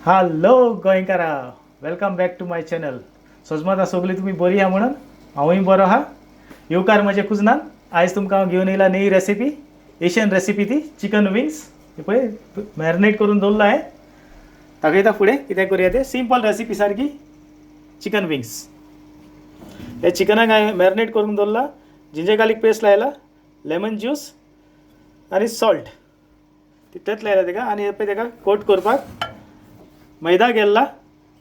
Hello गोंयकारा, welcome back to my channel. सोजमत सगळी तुम्ही बरी आहा म्हणून हांवूय बरो आहा. येवकार म्हजे कुजनान. आयज तुमकां हांव घेवन येयला नई रेसिपी, एशियन रेसिपी ती चिकन विंग्स. पळय मॅरिनेट करून दवरला हांवें. दाखयता फुडें कितें करुया तें. सिंपल रेसिपी सारकी चिकन विंग्स. हे चिकनाक हांवें मॅरिनेट करून दवरला. जिंजर गार्लिक पेस्ट लायला, लेमन ज्यूस आनी सॉल्ट तितलेंच लायला तेका. आनी पळय तेका कोट करपाक मैदा घेतला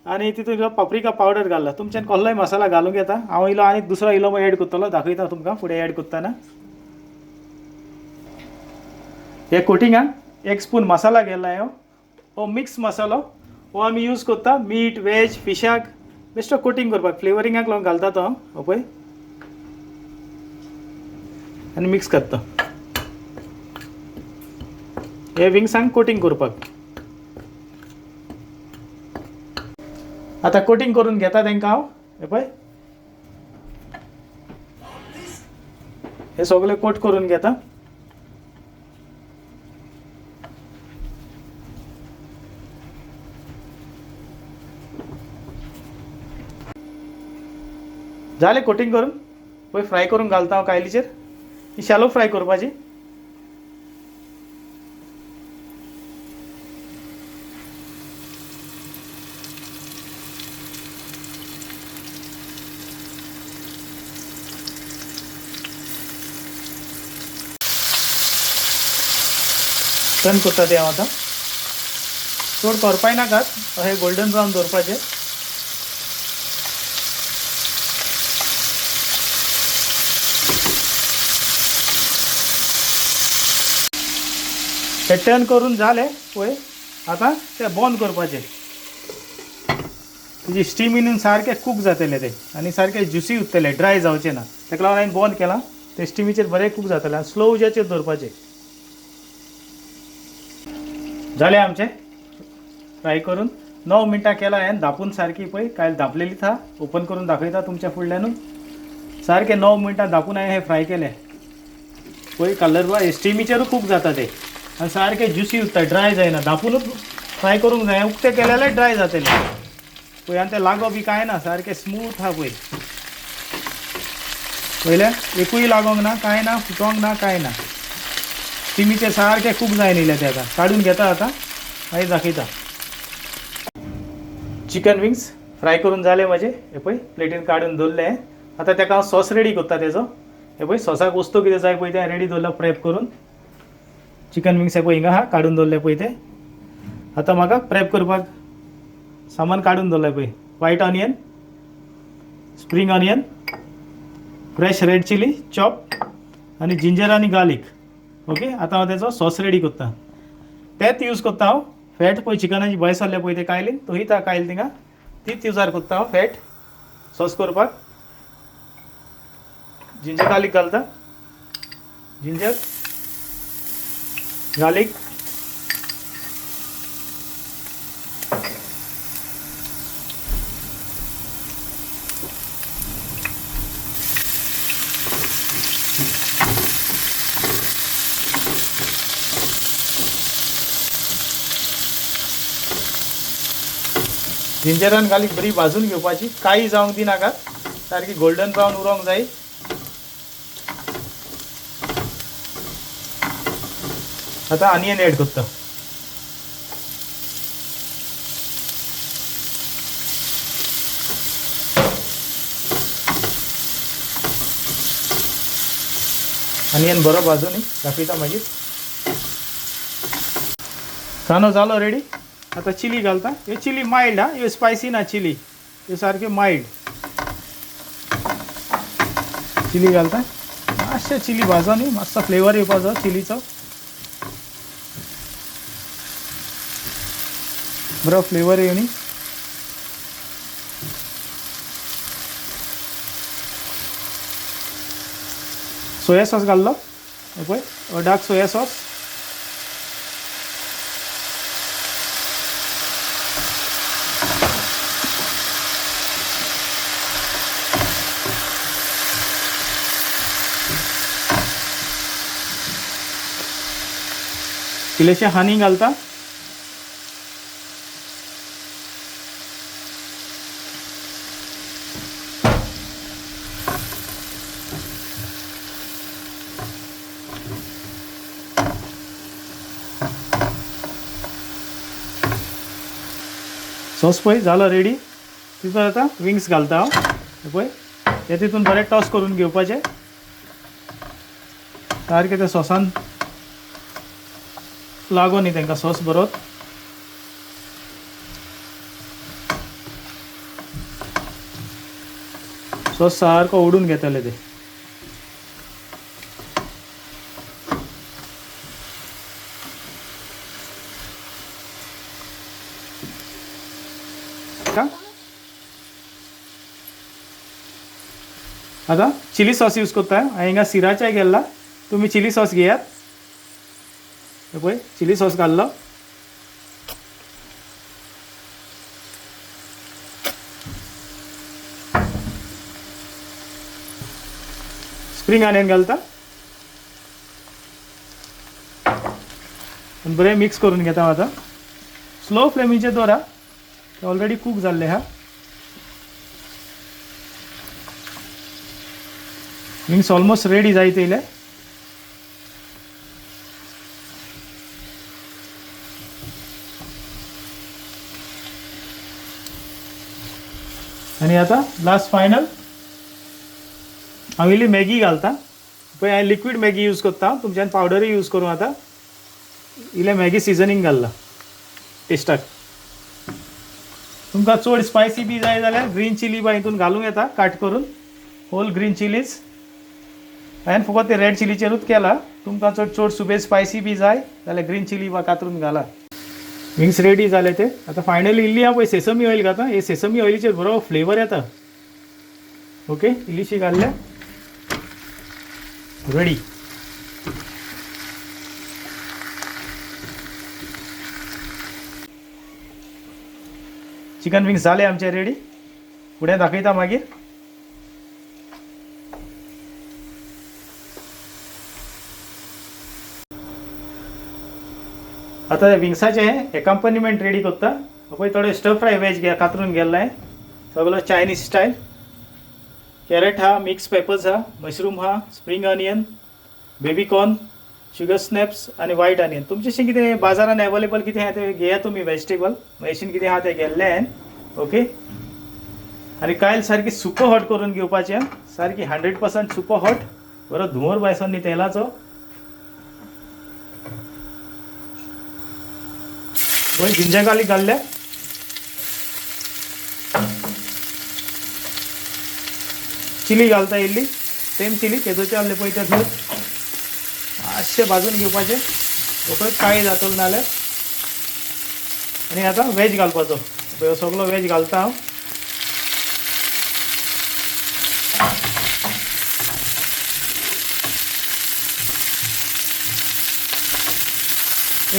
आनी तितून पाप्रिका पावडर घातला. तुमच्यान कसलोय मसाला घालूंक येता. हांव इलो आनी दुसरो इलो एड करतलो, दाखयता तुमकां फुडें एड करतना. हे कोटिंगाक 1 स्पून मसाला घेतला हांवें. हो मिक्स मसालो हो आमी यूज करता मीठ, वेज, फिशाक बेश्टो कोटिंग करपाक, फ्लेवरिंगाक लागून घालता तो हो पळय. आनी मिक्स करता हे विंग्सांक कोटिंग करपाक. आता कोटिंग करून घेता तांकां हांव. हे पळय हे सगळे कोट करून घेता. जालें कोटिंग करून. पळय फ्राय करून घालता हांव कायलीचेर. ही शॅलो फ्राय करपाची. टर्न करता ते हांव आतां. चड करपाय नाकात, अशें गोल्डन ब्रावन दवरपाचें. ते टर्न करून जालें पळय. आतां ते बंद करपाचें. तेजी स्टीम येवन सारकें कूक जातलें ते आनी सारकें ज्युसी उरतलें, ड्राय जावचें ना. ताका लागून हांवें बंद केलां. ते स्टिमीचेर बरें कूक जातलें आनी स्लो उज्याचेर दवरपाचें. जालें आमचें फ्राय करून. 9 मिनटां केला हांवें धापून सारकी. पळय कायल धापलेलीच आहा. ओपन करून दाखयता तुमच्या फुडल्यानूच. सारकें 9 मिनटां धापून हांवें हें फ्राय केलें. पळय कलर बा स्टिमीचेरूच कूक जाता ते आनी सारकें ज्युसी उरता, ड्राय जायना. धापूनूच फ्राय करूंक जाय. उक्तें केलें जाल्यार ड्राय जातलें पळय. आनी तें लागो बी कांय ना, सारकें स्मूथ आहा पळय. पळयलें एकूय लागोंक ना, कांय ना, फुटोंक ना, कांय ना. स्टिमीचेर सारकें कूक जायन येयलें तें. आतां काडून घेता. आतां मागीर दाखयता. चिकन विंग्स फ्राय करून जाले म्हजे. हे पळय प्लेटीन काडून दवरले. आतां ताका हांव सॉस रेडी करता तेजो. हे पळय सॉसाक वस्तू कितें जाय पळय तें रेडी दवरला प्रेप करून. चिकन विंग्स हे पळय हिंगा आहा काडून दवरले पळय ते. आतां म्हाका प्रेप करपाक सामान काडून दवरलें पळय. White onion, spring onion, fresh red chilli chop आनी जिंजर आनी गार्लीक. ओके. आतां हांव तेजो सॉस रेडी करता. तेंच यूज करता हांव. फॅट पळय चिकनाची भय सरले पळय ते कायलीन तोही ता कायल थिंगा तीच युजार करता हांव फॅट सॉस करपाक. जिंजर गार्लीक घालता. जिंजर गार्लीक जिंजर आनी गार्लीक बरी भाजून घेवपाची. काळी जावंक दिनाकात, सारकी गोल्डन ब्रावन उरोंक जाय. आतां ऑनियन एड करता. ऑनियन बरो भाजून दाखयता मागीर. कांदो जालो रेडी. आतां चिली घालता. ह्यो चिली मायल्ड हा, ह्यो स्पायसी ना चिली, ह्यो सारक्यो मायल्ड चिली घालता. मातशें चिली भाजो न्ही, मातसो फ्लेवर येवपाचो चिलीचो. बरो फ्लेवर येवनी. सोया सॉस घाल्लो पळय, डार्क सोया सॉस. इल्लेशें हनी घालता. सॉस पळय जालो रेडी. तितून आता विंग्स घालता हांव. पळय हे तितून बरें टॉस करून घेवपाचें सारकें त्या सॉसान लागो न्ही तांकां सॉस बरो. सॉस सारको ओडून घेतले ते. आता चिली सॉस यूज करता. हांवें हिंगा सिराचे गेल्ला. तुम्ही चिली सॉस घेयात. पळय चिली सॉस घाल्लो. स्प्रिंग ऑनियन घालता आनी बरें मिक्स करून घेता. आता स्लो फ्लेमीचेर दवरा. ऑलरेडी कूक जाल्ले हा. विंग्स ऑलमोस्ट रेडी जायत येयले. आणि आता लास्ट फायनल हांव इल्ली मॅगी घालता. पळय हांवें लिक्वीड मॅगी यूज करता. तुमच्यान पावडरय यूज करूं. आता इल्लें मॅगी सिजनींग घाल्ला टेस्टाक. तुमकां चड स्पायसी बी जाय जाल्यार ग्रीन चिली बा हितून घालूंक येता काट करून. Whole green chillies. हांवें फकत ते रेड चिलीचेरूच केला. तुमकां चड सुबेज स्पायसी बी जाय जाल्यार ग्रीन चिली बा कातरून घाला. विंग्स रेडी जाले ते. आता फायनली इल्ली हांव पळय सेसमी ऑयल घालता. हे सेसमी ऑयलीचेर बरो फ्लेवर येता. ओके इल्लीशी घाल्ल्या रेडी. चिकन विंग्स जाले आमचे रेडी. फुडें दाखयता मागीर. आता विंग्साचे एकम्पनीमेंट रेडी करता. पळय थोडे स्टर फ्राय वेज कातरून गेल्ले हांवें. सगळो चायनीज स्टायल. कॅरेट हा, मिक्स पेपर्स हा, मशरूम हा, spring onion, baby corn, sugar snaps आणि व्हाईट ऑनियन. तुमचेशें कितें बाजारान अवेलेबल कितें आहा तें घेया तुमी वेजिटेबल. मशीन कितें आहा तें गेल्लें हांवें. ओके. आनी कायल सारकी सुको हॉट करून घेवपाचें. सारकी 100% सुको हॉट. बरो धुंवर भायसर न्ही तेलाचो. पळय जिंजर गार्लीक घाल्ल्या. चिली घालता इल्ली. सेम चिली केदोचे आहले पळय ते मातशें भाजून घेवपाचें. फकत काळी जातलो नाल्यार. आनी आतां वेज घालपाचो. पळय सगळो वेज घालता हांव.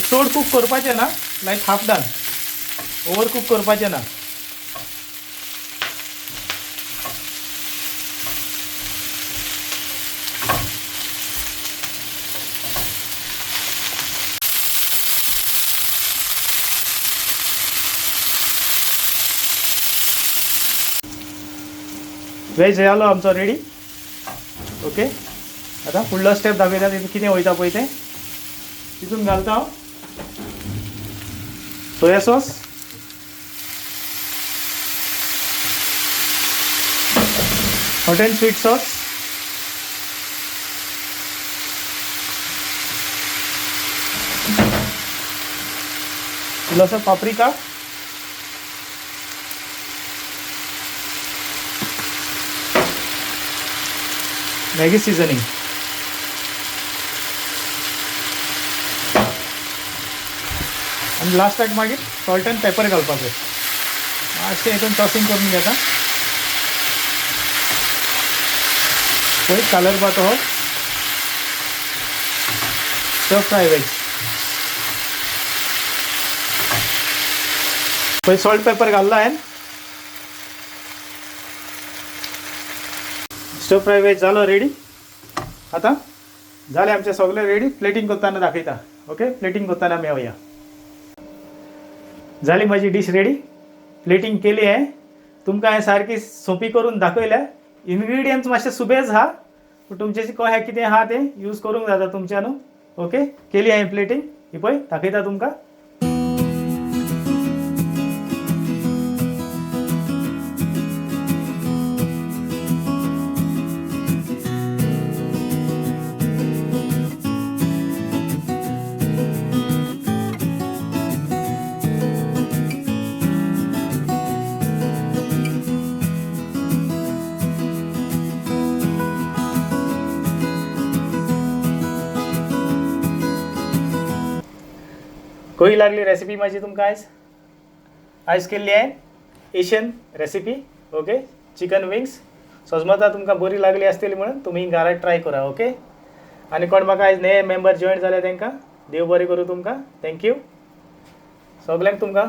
चड कूक करपाचें ना. लायक हाफ डन. ओवर कूक करपाचें ना. वेज जालो आमचो रेडी. ओके. आता फुडलो स्टेप दाखयता. तितून कितें वयता पळय तें. तितून घालता हांव soya sauce, hot end sweet sauce, इल्लोसो पाप्रिका, मॅगी सीजनिंग, आणि लास्टाक मागीर सॉल्ट एंड पेपर घालपाचो. मातशें हितून टॉसिंग करून घेता. पळय कलर बा तो स्टर फ्राय वेज. पळय सॉल्ट पेपर घाल्ला हांवें. स्टर फ्राय वेज जालो रेडी. आता जालें आमचें सगळें रेडी. प्लेटिंग करतना दाखयता. ओके प्लेटिंग करताना मेळुया. झाली माझी डिश रेडी. प्लेटिंग केली आहे. तुमकां हांवें सारकी सोपी करून दाखयल्या. इन्ग्रेडियंट्स मातशे सुबेज हा, पूण तुमचें कशें कितें आहा तें यूज करूंक जाता तुमच्यान. ओके केली हांवें प्लेटिंग. ही पळय दाखयता तुमकां. कशी लागली रेसिपी माझी तुमकां आयज केल्ली आहे Asian recipe. Okay chicken wings. सजमता तुमकां बरी लागली आसतली म्हणून तुमी घरात ट्राय करा. ओके आनी कोण म्हाका आयज नवे मेंबर जॉईन जाले तांकां देव बरें करूं तुमकां. थँक्यू सगल्यांक. तुमकां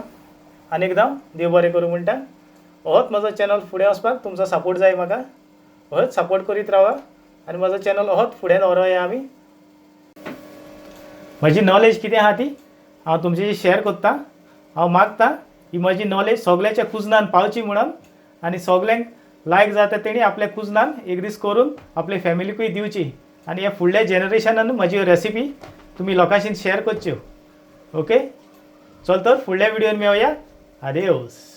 आनी एकदां देव बरें करूं म्हणटा. होच म्हजो चॅनल फुडें वचपाक तुमचो सपोर्ट जाय म्हाका. होच सपोर्ट करीत रावा आनी म्हजो चॅनल होच फुडें व्हरोया आमी. म्हजी नॉलेज कितें आहा ती हांव तुमचे शेअर करता. हांव मागता ही म्हजी नॉलेज सगळ्याच्या कुजनान पावची म्हणून आनी सगल्यांक लायक जाता तेणी आपल्या कुजनान एक दीस करून आपले फॅमिलीकूय दिवची आनी ह्या फुडल्या जनरेशनान म्हजी रेसिपी तुमी लोकांशी शेअर करच्यो. ओके चल तर फुडल्या व्हिडिओन मेळुया. आदेवस.